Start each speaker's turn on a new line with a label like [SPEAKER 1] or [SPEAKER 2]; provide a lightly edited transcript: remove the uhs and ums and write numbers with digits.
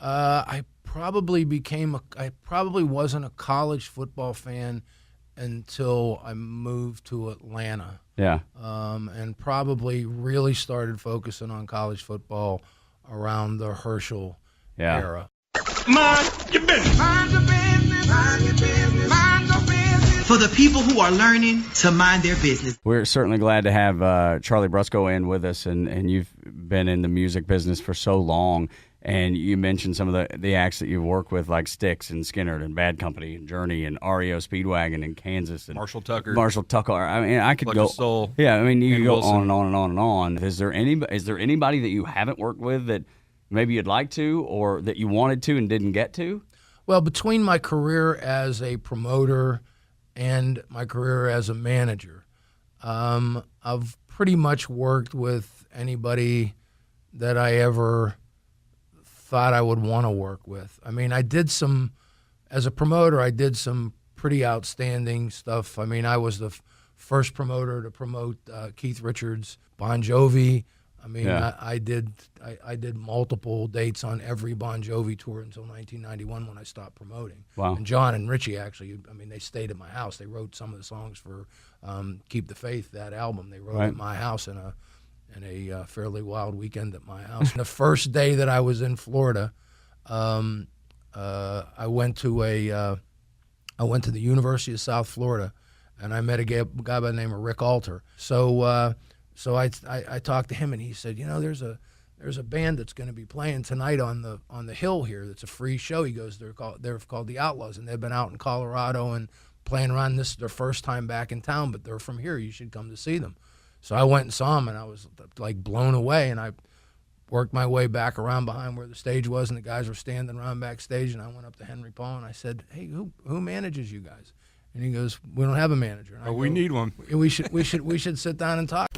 [SPEAKER 1] I probably wasn't a college football fan until I moved to Atlanta.
[SPEAKER 2] Yeah.
[SPEAKER 1] And probably really started focusing on college football around the Herschel era.
[SPEAKER 3] Mind your business. Mind your business. Mind your business. Mind your business. For the people who are learning to mind their business.
[SPEAKER 2] We're certainly glad to have Charlie Brusco in with us, and you've been in the music business for so long. And you mentioned some of the acts that you've worked with, like Styx and Skinner and Bad Company and Journey and REO Speedwagon and Kansas and
[SPEAKER 4] Marshall Tucker.
[SPEAKER 2] I mean, I could go.
[SPEAKER 4] Soul,
[SPEAKER 2] yeah, I mean, you could go
[SPEAKER 4] Wilson.
[SPEAKER 2] on and on and on and on. Is there anybody that you haven't worked with that maybe you'd like to, or that you wanted to and didn't get to?
[SPEAKER 1] Well, between my career as a promoter and my career as a manager, I've pretty much worked with anybody that I ever thought I would want to work with. I mean, as a promoter, I did some pretty outstanding stuff. I mean, I was the first promoter to promote Keith Richards' Bon Jovi. I mean,
[SPEAKER 2] Yeah.
[SPEAKER 1] I did multiple dates on every Bon Jovi tour until 1991 when I stopped promoting.
[SPEAKER 2] Wow.
[SPEAKER 1] And John and Richie actually, I mean, they stayed at my house. They wrote some of the songs for Keep the Faith, that album. They wrote at my house in a fairly wild weekend at my house. The first day that I was in Florida, I went to the University of South Florida, and I met a guy by the name of Rick Alter. So I talked to him, and he said, there's a band that's going to be playing tonight on the hill here. That's a free show. He goes, they're called the Outlaws, and they've been out in Colorado and playing around. This is their first time back in town, but they're from here. You should come to see them. So I went and saw them, and I was like blown away. And I worked my way back around behind where the stage was, and the guys were standing around backstage. And I went up to Henry Paul and I said, "Hey, who manages you guys?" And he goes, "We don't have a manager." And I
[SPEAKER 4] We need one.
[SPEAKER 1] We should sit down and talk.